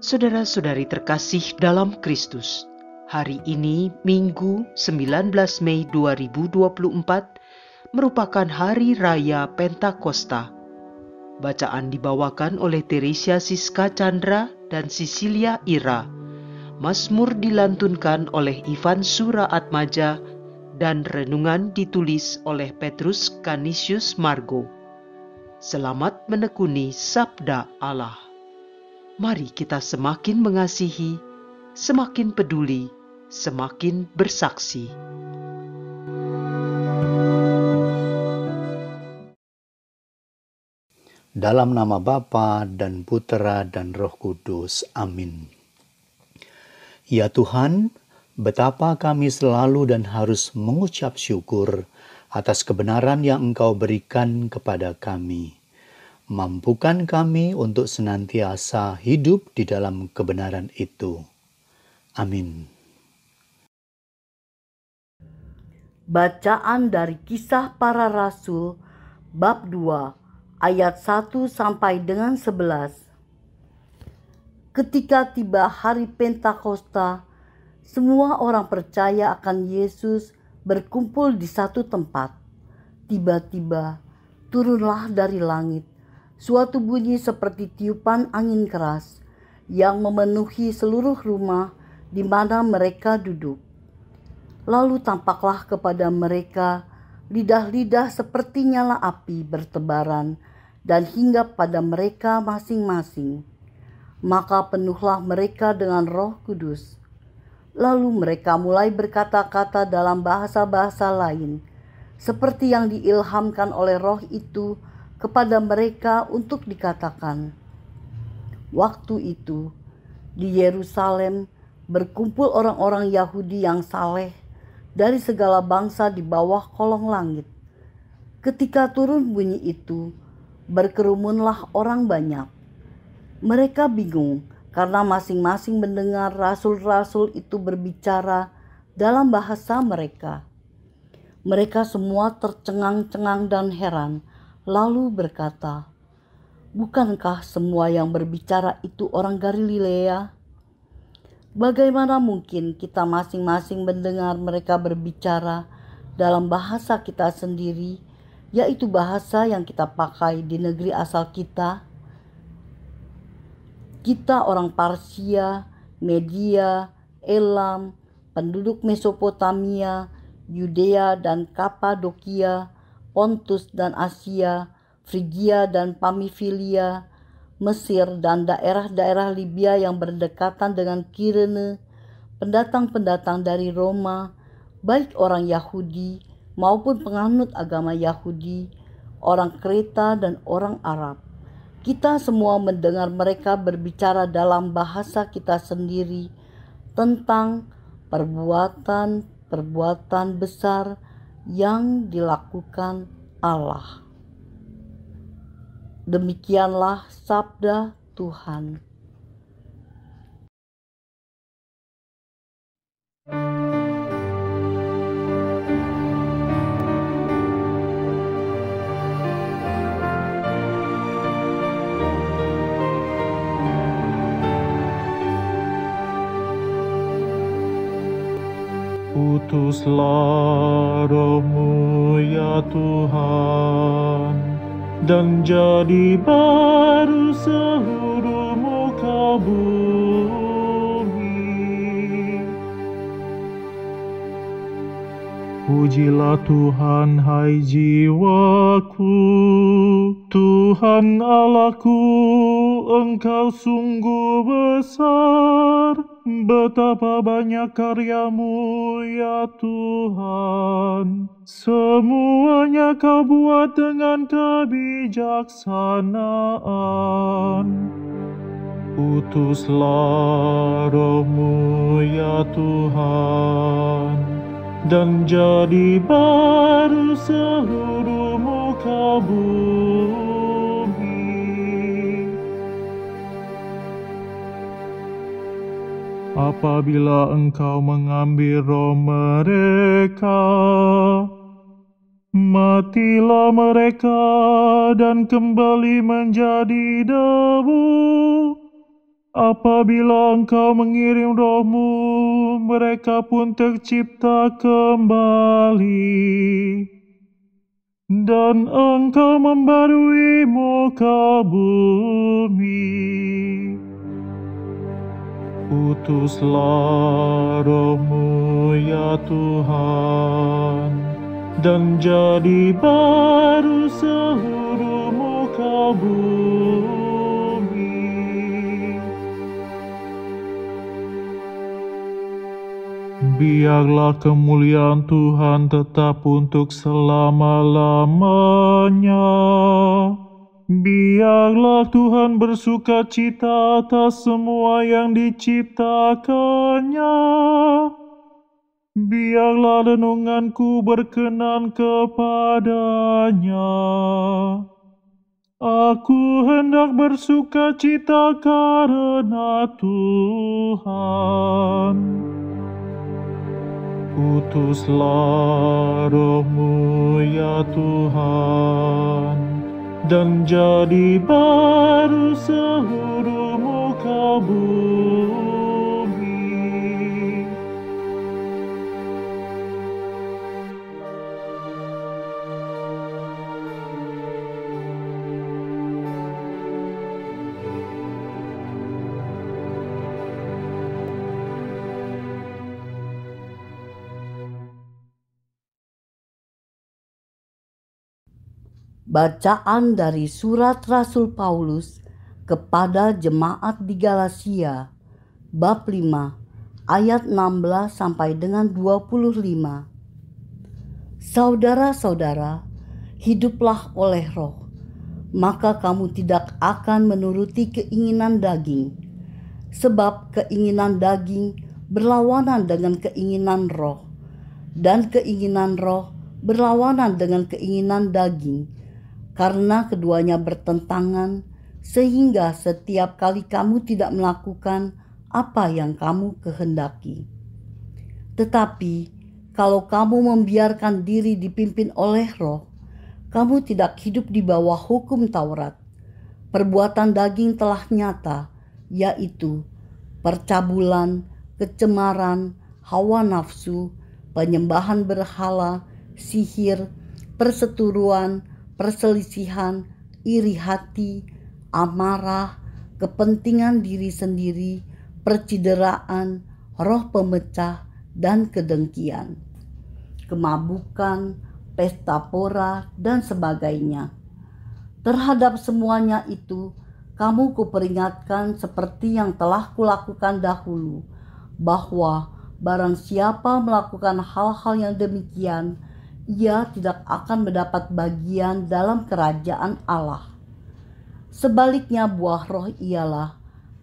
Saudara-saudari terkasih dalam Kristus, hari ini Minggu 19 Mei 2024 merupakan Hari Raya Pentakosta. Bacaan dibawakan oleh Teresia Siska Chandra dan Sisilia Ira. Mazmur dilantunkan oleh Ivan Sura Atmaja dan renungan ditulis oleh Petrus Canisius Margo. Selamat menekuni Sabda Allah. Mari kita semakin mengasihi, semakin peduli, semakin bersaksi. Dalam nama Bapa dan Putera dan Roh Kudus. Amin. Ya Tuhan, betapa kami selalu dan harus mengucap syukur atas kebenaran yang Engkau berikan kepada kami. Mampukan kami untuk senantiasa hidup di dalam kebenaran itu. Amin. Bacaan dari Kisah Para Rasul bab 2 ayat 1 sampai dengan 11. Ketika tiba hari Pentakosta, semua orang percaya akan Yesus berkumpul di satu tempat. Tiba-tiba turunlah dari langit suatu bunyi seperti tiupan angin keras yang memenuhi seluruh rumah di mana mereka duduk. Lalu tampaklah kepada mereka lidah-lidah seperti nyala api bertebaran dan hinggap pada mereka masing-masing. Maka penuhlah mereka dengan Roh Kudus. Lalu mereka mulai berkata-kata dalam bahasa-bahasa lain, seperti yang diilhamkan oleh Roh itu kepada mereka untuk dikatakan. Waktu itu, di Yerusalem berkumpul orang-orang Yahudi yang saleh dari segala bangsa di bawah kolong langit. Ketika turun bunyi itu, berkerumunlah orang banyak. Mereka bingung karena masing-masing mendengar rasul-rasul itu berbicara dalam bahasa mereka. Mereka semua tercengang-cengang dan heran, lalu berkata, "Bukankah semua yang berbicara itu orang Galilea? Bagaimana mungkin kita masing-masing mendengar mereka berbicara dalam bahasa kita sendiri, yaitu bahasa yang kita pakai di negeri asal kita? Kita orang Parsia, Media, Elam, penduduk Mesopotamia, Yudea dan Kapadokia, Pontus dan Asia, Frigia dan Pamfilia, Mesir dan daerah-daerah Libya yang berdekatan dengan Kirene, pendatang-pendatang dari Roma, baik orang Yahudi maupun penganut agama Yahudi, orang Kreta dan orang Arab. Kita semua mendengar mereka berbicara dalam bahasa kita sendiri tentang perbuatan besar yang dilakukan Allah." Demikianlah sabda Tuhan. Utuslah Roh-Mu ya Tuhan, dan jadi baru seluruh muka bumi. Pujilah Tuhan, hai jiwaku, Tuhan Allahku, Engkau sungguh besar. Betapa banyak karya-Mu ya Tuhan, semuanya Kau buat dengan kebijaksanaan. Utuslah Roh-Mu ya Tuhan, dan jadi baru seluruh muka bumi. Apabila Engkau mengambil roh mereka, matilah mereka dan kembali menjadi debu. Apabila Engkau mengirim Roh-Mu, mereka pun tercipta kembali. Dan Engkau membarui muka bumi. Utuslah Roh-Mu ya Tuhan, dan jadi baru seluruh muka bumi. Biarlah kemuliaan Tuhan tetap untuk selama-lamanya. Biarlah Tuhan bersuka cita atas semua yang diciptakannya. Biarlah renunganku berkenan kepadanya. Aku hendak bersuka cita karena Tuhan. Utuslah Roh-Mu ya Tuhan, dan jadi baru seluruh muka bumi. Bacaan dari surat Rasul Paulus kepada jemaat di Galatia, bab 5, ayat 16 sampai dengan 25. Saudara-saudara, hiduplah oleh Roh, maka kamu tidak akan menuruti keinginan daging. Sebab keinginan daging berlawanan dengan keinginan Roh, dan keinginan Roh berlawanan dengan keinginan daging. Karena keduanya bertentangan, sehingga setiap kali kamu tidak melakukan apa yang kamu kehendaki. Tetapi kalau kamu membiarkan diri dipimpin oleh Roh, kamu tidak hidup di bawah hukum Taurat. Perbuatan daging telah nyata, yaitu percabulan, kecemaran, hawa nafsu, penyembahan berhala, sihir, perseteruan, perselisihan, iri hati, amarah, kepentingan diri sendiri, percideraan, roh pemecah, dan kedengkian, kemabukan, pesta pora, dan sebagainya. Terhadap semuanya itu, kamu kuperingatkan seperti yang telah kulakukan dahulu, bahwa barang siapa melakukan hal-hal yang demikian, ia tidak akan mendapat bagian dalam kerajaan Allah. Sebaliknya buah Roh ialah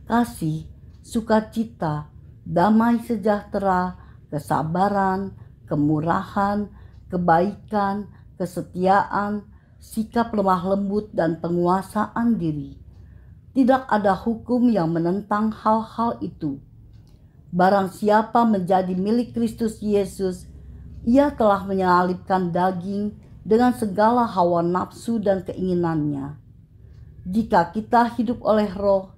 kasih, sukacita, damai sejahtera, kesabaran, kemurahan, kebaikan, kesetiaan, sikap lemah lembut, dan penguasaan diri. Tidak ada hukum yang menentang hal-hal itu. Barang siapa menjadi milik Kristus Yesus, ia telah menyalibkan daging dengan segala hawa nafsu dan keinginannya. Jika kita hidup oleh Roh,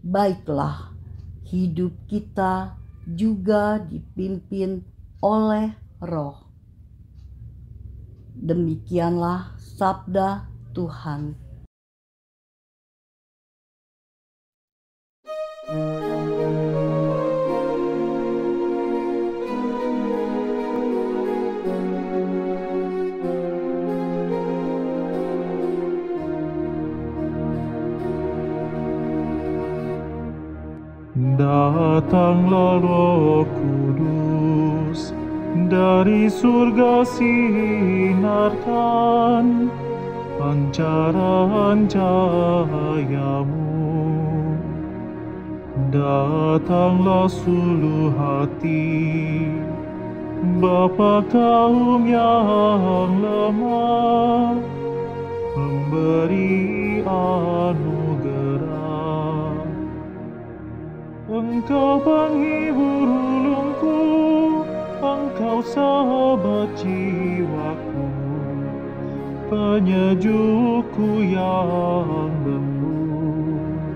baiklah, hidup kita juga dipimpin oleh Roh. Demikianlah sabda Tuhan. Datanglah Roh Kudus, dari surga sinarkan pancaran cahayamu. Datanglah suluh hati, Bapa kaum yang lemah, memberi anugerah. Engkau penghibur ulungku, Engkau sahabat jiwaku, penyejukku yang lembut.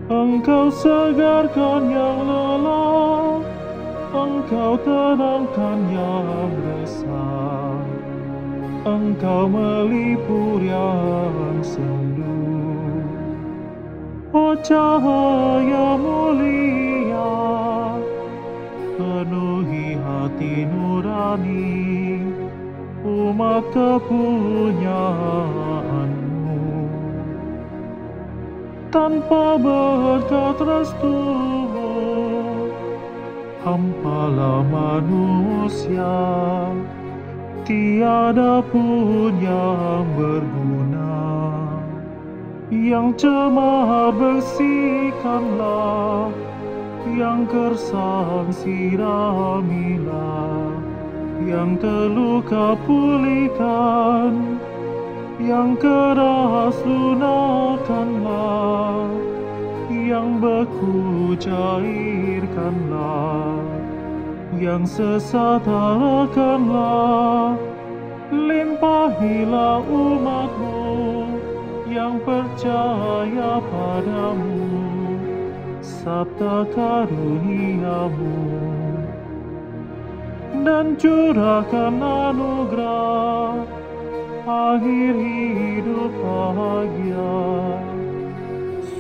Engkau segarkan yang lelah, Engkau tenangkan yang resah, Engkau melipur yang sendu. Oh cahaya mulia, penuhi hati nurani umat kepunyaanmu. Tanpa berkat restumu, hampalah manusia, tiada pun yang berguna. Yang cemar bersihkanlah, yang gersang siramilah, yang terluka pulihkan, yang keras lunakkanlah, yang beku cairkanlah, yang sesat arahkanlah. Limpahilah umatmu yang percaya padamu sabda karuniamu, dan curahkan anugerah akhir hidup bahagia,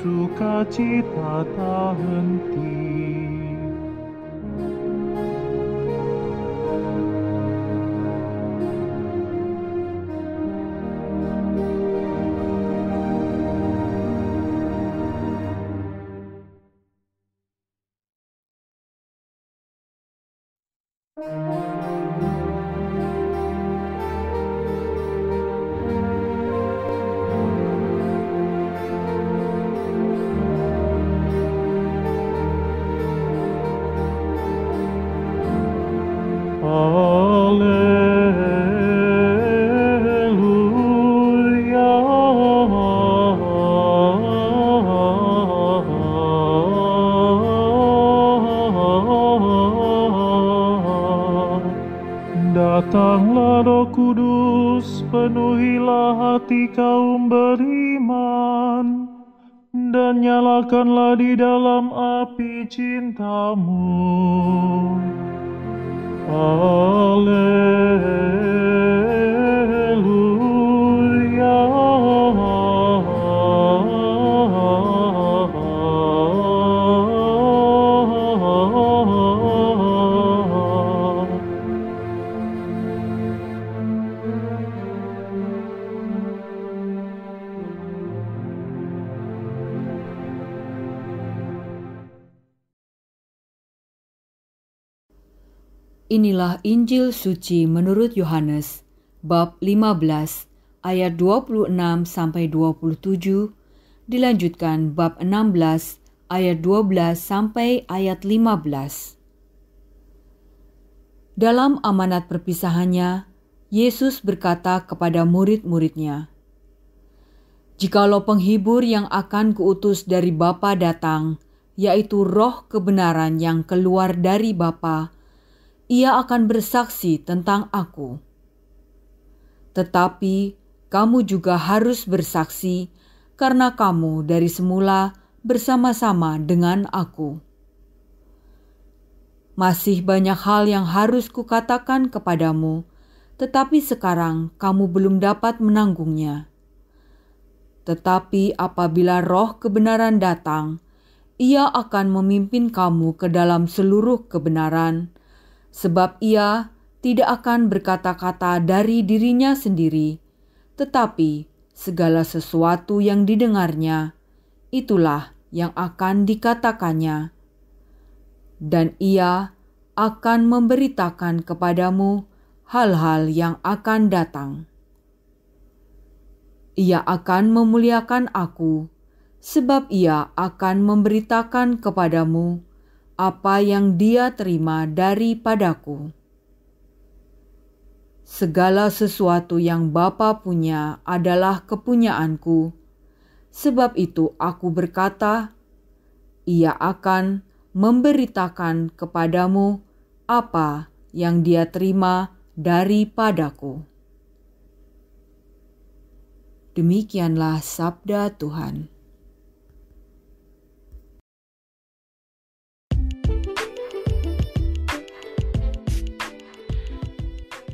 sukacita tak henti. Datanglah Roh Kudus, penuhilah hati kaum beriman, dan nyalakanlah di dalam api cintamu. Haleluya. Inilah Injil suci menurut Yohanes, bab 15, ayat 26-27, dilanjutkan bab 16, ayat 12 sampai ayat 15. Dalam amanat perpisahannya, Yesus berkata kepada murid-muridnya, "Jikalau penghibur yang akan kuutus dari Bapa datang, yaitu Roh kebenaran yang keluar dari Bapa, Ia akan bersaksi tentang Aku. Tetapi kamu juga harus bersaksi, karena kamu dari semula bersama-sama dengan Aku. Masih banyak hal yang harus kukatakan kepadamu, tetapi sekarang kamu belum dapat menanggungnya. Tetapi apabila Roh kebenaran datang, Ia akan memimpin kamu ke dalam seluruh kebenaran, sebab Ia tidak akan berkata-kata dari dirinya sendiri, tetapi segala sesuatu yang didengarnya, itulah yang akan dikatakannya. Dan Ia akan memberitakan kepadamu hal-hal yang akan datang. Ia akan memuliakan Aku, sebab Ia akan memberitakan kepadamu apa yang Dia terima daripadaku. Segala sesuatu yang Bapa punya adalah kepunyaanku. Sebab itu Aku berkata, Ia akan memberitakan kepadamu apa yang Dia terima daripadaku." Demikianlah sabda Tuhan.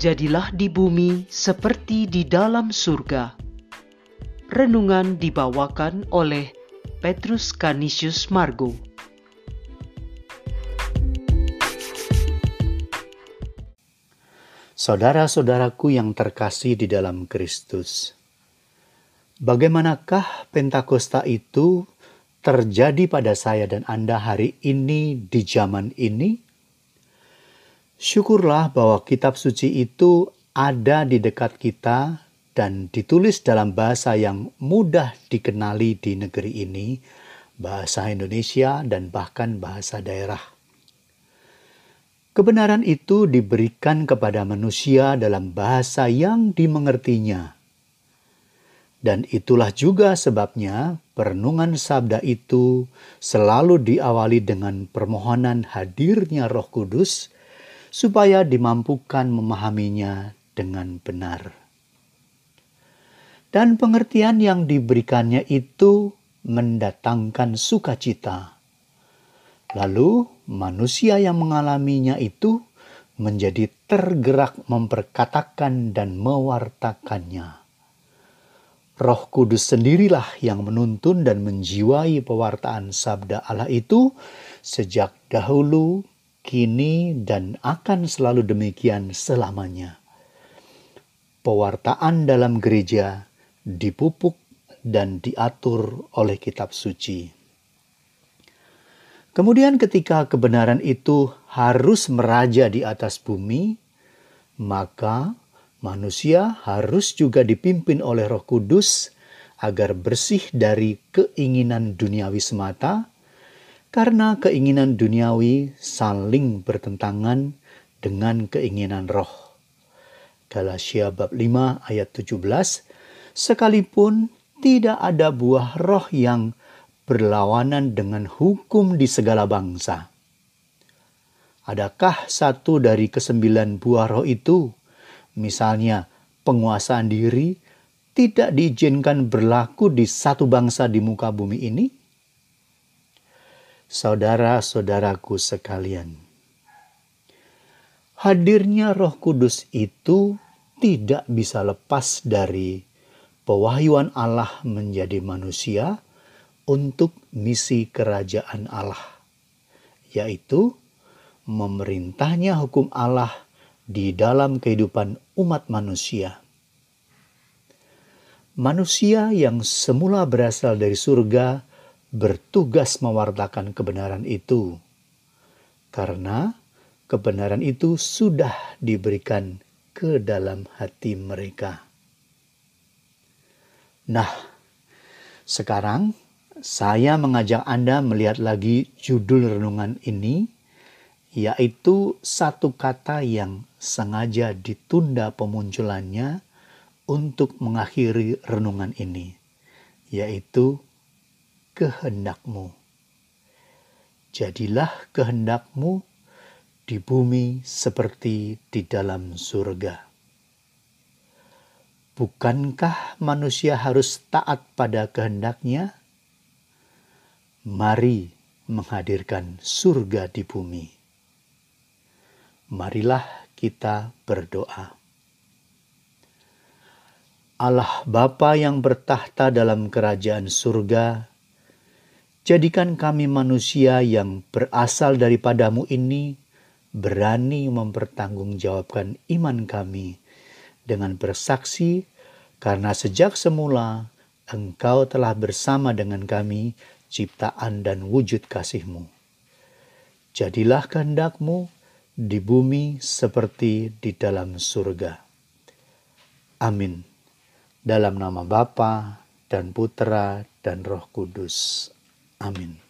jadilah di bumi seperti di dalam surga. Renungan dibawakan oleh Petrus Canisius Margo. Saudara-saudaraku yang terkasih di dalam Kristus, bagaimanakah Pentakosta itu terjadi pada saya dan Anda hari ini di zaman ini? Syukurlah bahwa kitab suci itu ada di dekat kita dan ditulis dalam bahasa yang mudah dikenali di negeri ini, bahasa Indonesia dan bahkan bahasa daerah. Kebenaran itu diberikan kepada manusia dalam bahasa yang dimengertinya. Dan itulah juga sebabnya perenungan sabda itu selalu diawali dengan permohonan hadirnya Roh Kudus supaya dimampukan memahaminya dengan benar. Dan pengertian yang diberikannya itu mendatangkan sukacita. Lalu manusia yang mengalaminya itu menjadi tergerak memperkatakan dan mewartakannya. Roh Kudus sendirilah yang menuntun dan menjiwai pewartaan sabda Allah itu sejak dahulu, kini, dan akan selalu demikian selamanya. Pewartaan dalam gereja dipupuk dan diatur oleh kitab suci. Kemudian ketika kebenaran itu harus meraja di atas bumi, maka manusia harus juga dipimpin oleh Roh Kudus agar bersih dari keinginan duniawi semata, karena keinginan duniawi saling bertentangan dengan keinginan roh. Galatia bab 5 ayat 17, sekalipun tidak ada buah roh yang berlawanan dengan hukum di segala bangsa. Adakah satu dari 9 buah roh itu, misalnya penguasaan diri, tidak diizinkan berlaku di satu bangsa di muka bumi ini? Saudara-saudaraku sekalian, hadirnya Roh Kudus itu tidak bisa lepas dari pewahyuan Allah menjadi manusia untuk misi kerajaan Allah, yaitu memerintahnya hukum Allah di dalam kehidupan umat manusia. Manusia yang semula berasal dari surga bertugas mewartakan kebenaran itu, karena kebenaran itu sudah diberikan ke dalam hati mereka. Nah, sekarang saya mengajak Anda melihat lagi judul renungan ini, yaitu satu kata yang sengaja ditunda pemunculannya untuk mengakhiri renungan ini, yaitu kehendakmu. Jadilah kehendakmu di bumi seperti di dalam surga. Bukankah manusia harus taat pada kehendaknya? Mari menghadirkan surga di bumi. Marilah kita berdoa. Allah Bapa yang bertahta dalam kerajaan surga, jadikan kami manusia yang berasal daripadamu ini berani mempertanggungjawabkan iman kami dengan bersaksi, karena sejak semula Engkau telah bersama dengan kami ciptaan dan wujud kasih-Mu. Jadilah kehendak-Mu di bumi seperti di dalam surga. Amin. Dalam nama Bapa dan Putera dan Roh Kudus. Amin.